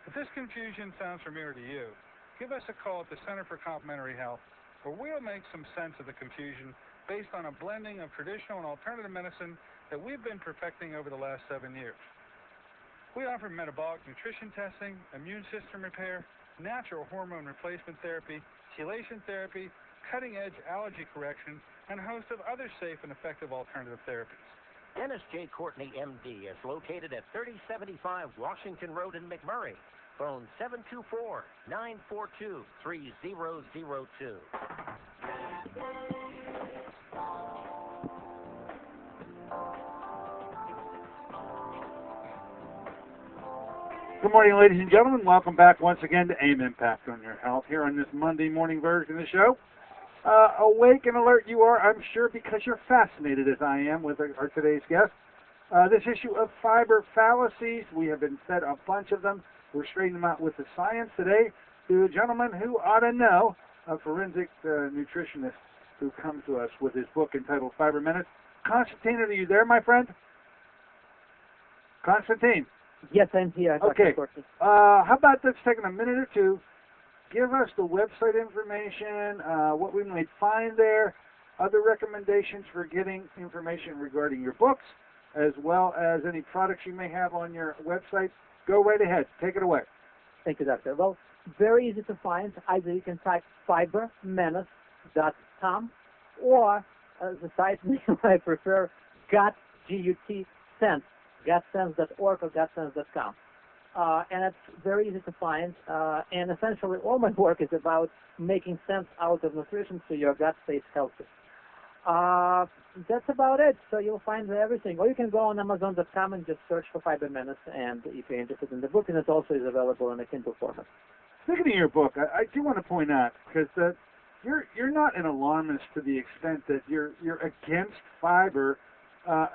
If this confusion sounds familiar to you, give us a call at the Center for Complementary Health, where we'll make some sense of the confusion based on a blending of traditional and alternative medicine that we've been perfecting over the last 7 years. We offer metabolic nutrition testing, immune system repair, natural hormone replacement therapy, chelation therapy, cutting-edge allergy correction, and a host of other safe and effective alternative therapies. Dennis J. Courtney, MD, is located at 3075 Washington Road in McMurray. Phone 724-942-3002. Good morning, ladies and gentlemen. Welcome back once again to AIM Impact on Your Health here on this Monday morning version of the show. awake and alert you are, I'm sure, because you're fascinated, as I am, with our today's guest. This issue of fiber fallacies, we have been fed a bunch of them. We're straightening them out with the science today to a gentleman who ought to know, a forensic nutritionist who comes to us with his book entitled Fiber Minutes. Konstantin, are you there, my friend? Konstantin? Yes, I'm here. Okay. How about this taking a minute or two? Give us the website information, what we might find there, other recommendations for getting information regarding your books, as well as any products you may have on your website. Go right ahead. Take it away. Thank you, Doctor. Well, very easy to find. Either you can type fibermenace.com or the site name I prefer, GutSense, gutsense.org or gutsense.com. And it's very easy to find. And essentially, all my work is about making sense out of nutrition so your gut stays healthy. That's about it. So you'll find everything. Or you can go on Amazon.com and just search for Fiber Menace. And if you're interested in the book, and it also is available in a Kindle format. Speaking of your book, I do want to point out, because you're not an alarmist to the extent that you're against fiber.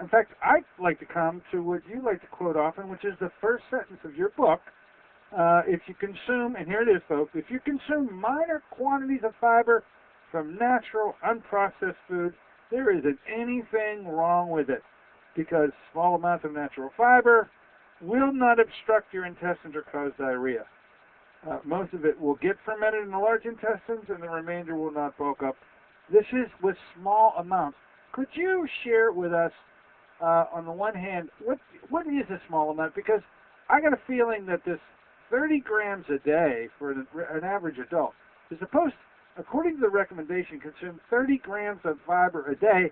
In fact, I'd like to come to what you like to quote often, which is the first sentence of your book. If you consume, and here it is, folks, if you consume minor quantities of fiber from natural, unprocessed foods, there isn't anything wrong with it, because small amounts of natural fiber will not obstruct your intestines or cause diarrhea. Most of it will get fermented in the large intestines, and the remainder will not bulk up. This is with small amounts. Could you share with us, on the one hand, what is a small amount? Because I got a feeling that this 30 grams a day for an average adult is supposed, according to the recommendation, consume 30 grams of fiber a day.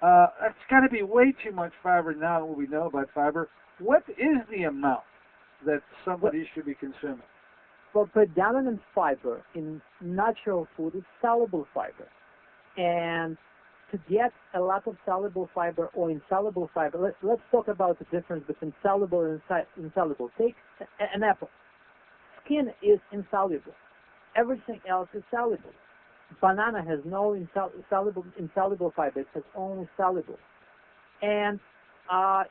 That's got to be way too much fiber now than what we know about fiber. What is the amount that somebody should be consuming? Well, predominant fiber in natural food is soluble fiber. And to get a lot of soluble fiber or insoluble fiber, let's talk about the difference between soluble and insoluble. Take an apple. Skin is insoluble. Everything else is soluble. Banana has no insoluble fiber. It has only soluble. And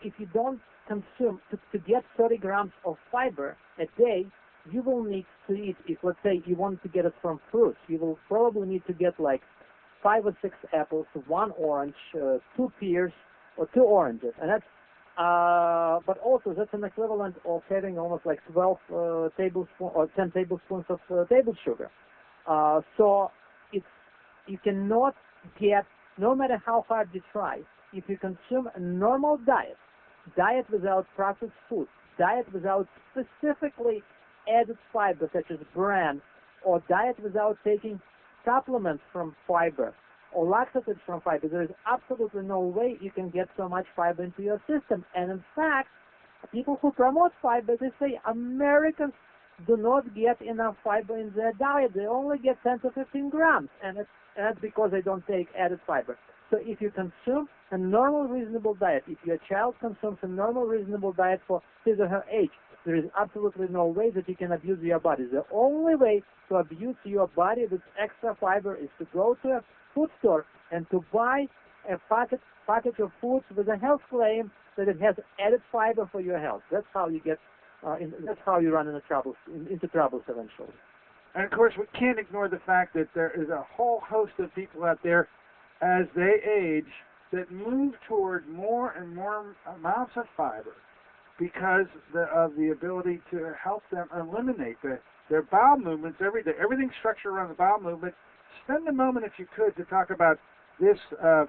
if you don't consume, to get 30 grams of fiber a day, you will need to eat, if let's say you want to get it from fruits, you will probably need to get like 5 or 6 apples, 1 orange, 2 pears, or 2 oranges. And that's, but also that's an equivalent of having almost like 12 tablespoons or 10 tablespoons of table sugar. So you cannot get, no matter how hard you try, if you consume a normal diet without processed food, diet without specifically added fiber such as bran, or diet without taking supplements from fiber or laxatives from fiber, there is absolutely no way you can get so much fiber into your system. And in fact, people who promote fiber, they say Americans do not get enough fiber in their diet. They only get 10 to 15 grams, and that's because they don't take added fiber. So if you consume a normal, reasonable diet, if your child consumes a normal, reasonable diet for his or her age, there is absolutely no way that you can abuse your body. The only way to abuse your body with extra fiber is to go to a food store and to buy a package of foods with a health claim that it has added fiber for your health. That's how you get. That's how you run into troubles eventually. And of course, we can't ignore the fact that there is a whole host of people out there, as they age, that move toward more and more amounts of fiber because of the ability to help them eliminate their bowel movements every day. Everything's structured around the bowel movement. Spend a moment, if you could, to talk about this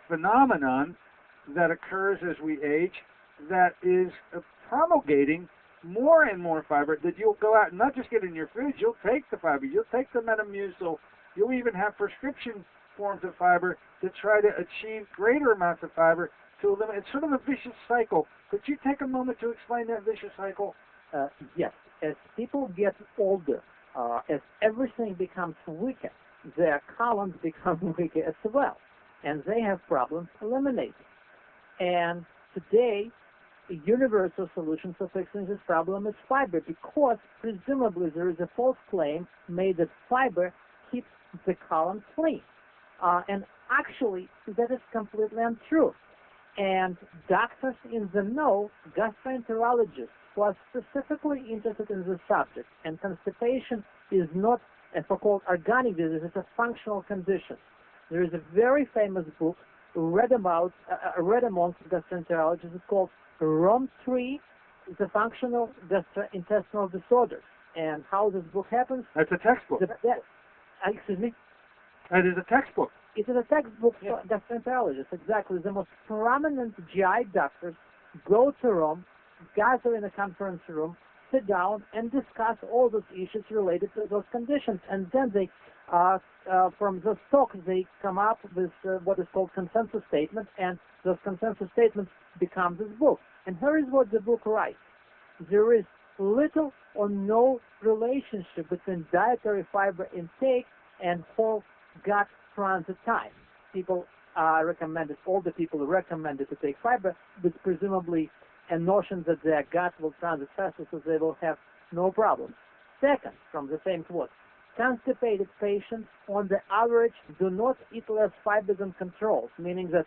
phenomenon that occurs as we age that is promulgating more and more fiber, that you'll go out and not just get in your foods, you'll take the fiber, you'll take the Metamucil, you'll even have prescription forms of fiber to try to achieve greater amounts of fiber to eliminate. It's sort of a vicious cycle. Could you take a moment to explain that vicious cycle? Yes. As people get older, as everything becomes weaker, their colons become weaker as well, and they have problems eliminating. And today, a universal solution for fixing this problem is fiber, because presumably there is a false claim made that fiber keeps the colon clean. And actually, that is completely untrue. And doctors in the know, gastroenterologists who are specifically interested in this subject, and constipation is not a so-called organic disease, it's a functional condition. There is a very famous book read amongst gastroenterologists. It's called ROM3, the Functional Gastrointestinal Disorders. And how this book happens? That's a textbook. Excuse me? That is a textbook. It is a textbook for gastroenterologists, exactly. The most prominent GI doctors go to Rome, gather in a conference room, sit down, and discuss all those issues related to those conditions. And then they, from those talks, they come up with what is called consensus statements, and those consensus statements become this book. And here is what the book writes. There is little or no relationship between dietary fiber intake and whole gut transit time. People recommended, older people recommended to take fiber, with presumably a notion that their gut will transit faster, so they will have no problems. Second, from the same quote, constipated patients on the average do not eat less fiber than controls, meaning that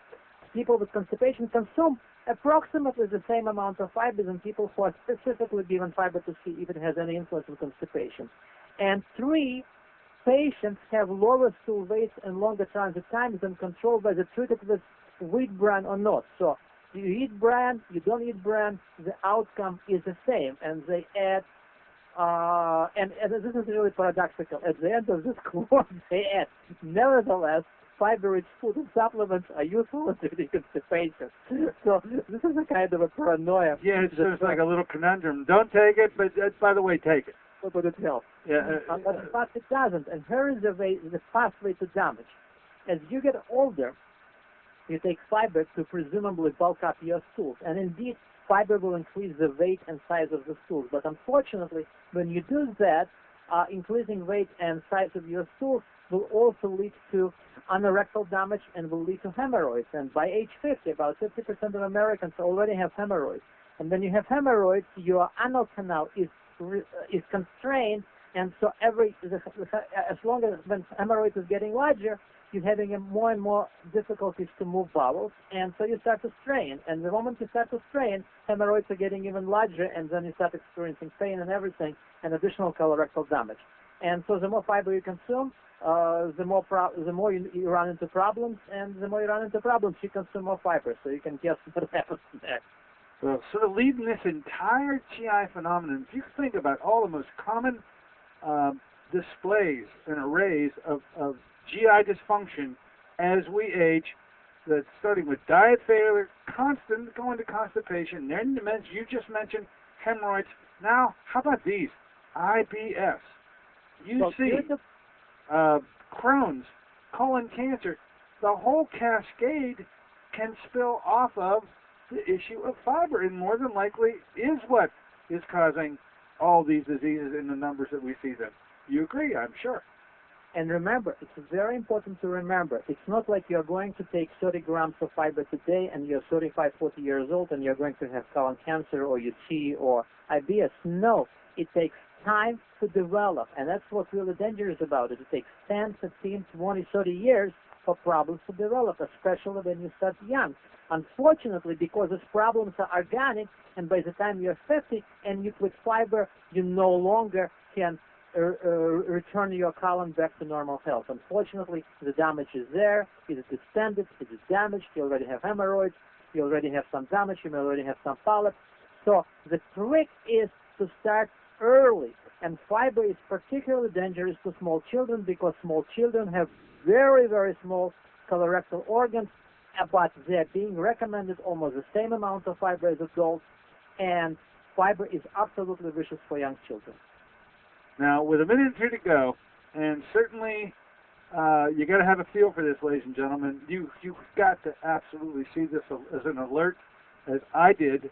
people with constipation consume approximately the same amount of fiber than people who are specifically given fiber to see if it has any influence on constipation. And three, patients have lower stool weights and longer transit times than controlled by the treated with wheat bran or not. So you eat bran, you don't eat bran, the outcome is the same. And they add, and this is really paradoxical. At the end of this quote, they add, nevertheless, fiber-rich food and supplements are useful in treating constipation. So this is a kind of a paranoia. Yeah, it's just like a little conundrum. Don't take it, but by the way, take it. But it helps. Yeah, But in fact, it doesn't. And here is the pathway to damage. As you get older, you take fiber to presumably bulk up your stools. And indeed, fiber will increase the weight and size of the stools. But unfortunately, when you do that, increasing weight and size of your stools will also lead to anorectal damage and will lead to hemorrhoids. And by age 50, about 50% of Americans already have hemorrhoids. And when you have hemorrhoids, your anal canal is constrained, and so as long as when hemorrhoids is getting larger, you're having more and more difficulties to move bowels, and so you start to strain. And the moment you start to strain, hemorrhoids are getting even larger, and then you start experiencing pain and everything, and additional colorectal damage. And so the more fiber you consume, the more you run into problems, and the more you run into problems, you consume more fiber. So you can guess what happens next. Well, sort of leading this entire GI phenomenon, if you think about all the most common displays and arrays of GI dysfunction as we age, that's starting with diet failure, constant going to constipation, then you just mentioned hemorrhoids. Now, how about these? IBS, UC, Crohn's, colon cancer. The whole cascade can spill off of the issue of fiber, and more than likely is what is causing all these diseases in the numbers that we see them. You agree, I'm sure. And remember, it's very important to remember, it's not like you're going to take 30 grams of fiber today and you're 35, 40 years old and you're going to have colon cancer or UC or IBS. No, it takes time to develop, and that's what's really dangerous about it. It takes 10, 15, 20, 30 years for problems to develop, especially when you start young. Unfortunately, because these problems are organic, and by the time you're 50 and you quit fiber, you no longer can return your colon back to normal health. Unfortunately, the damage is there, it is extended, it is damaged, you already have hemorrhoids, you already have some damage, you may already have some polyps. So the trick is to start early, and fiber is particularly dangerous to small children because small children have very, very small colorectal organs, but they're being recommended almost the same amount of fiber as adults, and fiber is absolutely vicious for young children. Now, with a minute or two to go, and certainly you got to have a feel for this, ladies and gentlemen. You've got to absolutely see this as an alert, as I did,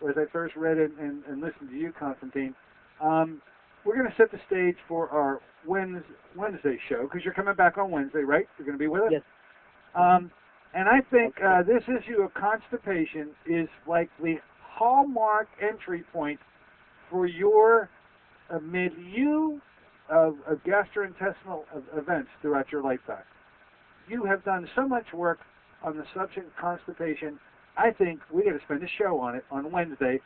as I first read it and listened to you, Konstantin. We're going to set the stage for our Wednesday show, because you're coming back on Wednesday, right? You're going to be with us? Yes. And I think this issue of constipation is like the hallmark entry point for your milieu of gastrointestinal events throughout your lifetime. you have done so much work on the subject of constipation. I think we got to spend a show on it on Wednesday.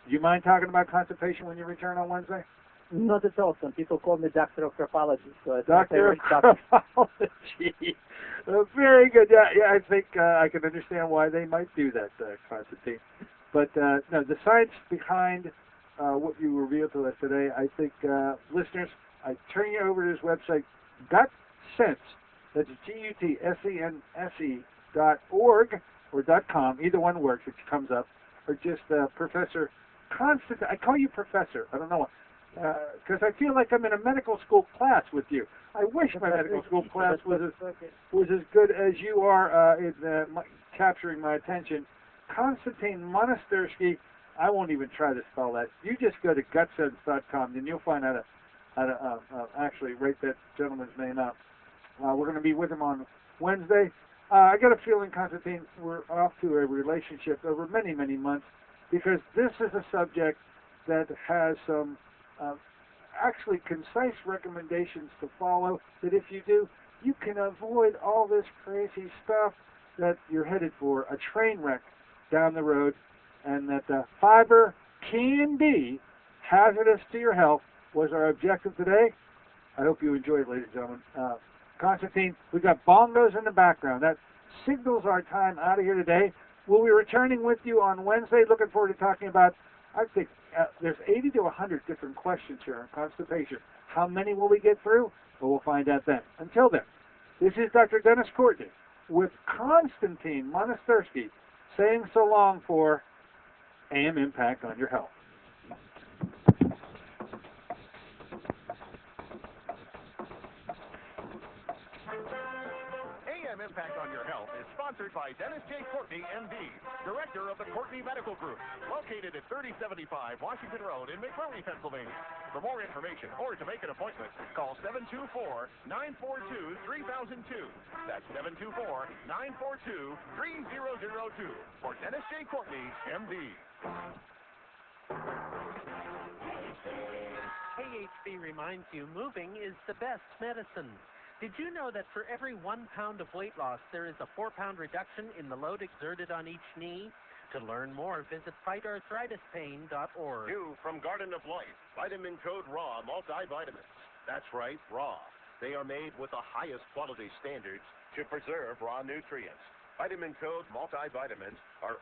Do you mind talking about constipation when you return on Wednesday? Not at all. Some people call me Doctor of Crapology. So it's Doctor of Crapology. Very good. Yeah, I think I can understand why they might do that, Konstantin. But no, the science behind what you revealed to us today, I think, listeners, I turn you over to his website, GutSense. That's GUTSENSE.org or .com. Either one works, it comes up. Or just Professor Konstantin. I call you Professor. I don't know why. Because I feel like I'm in a medical school class with you. I wish my medical school class was as good as you are in capturing my attention. Konstantin Monastyrsky, I won't even try to spell that. You just go to gutsense.com, and you'll find out how to actually write that gentleman's name out. We're going to be with him on Wednesday. I got a feeling, Konstantin, we're off to a relationship over many, many months, because this is a subject that has some actually concise recommendations to follow, that if you do, you can avoid all this crazy stuff that you're headed for, a train wreck down the road, and that fiber can be hazardous to your health was our objective today. I hope you enjoyed it, ladies and gentlemen. Konstantin, we've got bongos in the background. That signals our time out of here today. We'll be returning with you on Wednesday. Looking forward to talking about, I think, there's 80 to 100 different questions here on constipation. How many will we get through? Well, we'll find out then. Until then, this is Dr. Dennis Courtney with Konstantin Monastyrsky saying so long for AM Impact on Your Health. AM Impact on Your Health is sponsored by Dennis J. Courtney, M.D., Director of the Courtney Medical Group, located at 3075 Washington Road in McMurray, Pennsylvania. For more information or to make an appointment, call 724-942-3002. That's 724-942-3002 for Dennis J. Courtney, M.D. KHB reminds you moving is the best medicine. Did you know that for every 1 pound of weight loss, there is a 4-pound reduction in the load exerted on each knee? To learn more, visit fightarthritispain.org. New from Garden of Life, Vitamin Code Raw multivitamins. That's right, raw. They are made with the highest quality standards to preserve raw nutrients. Vitamin Code multivitamins are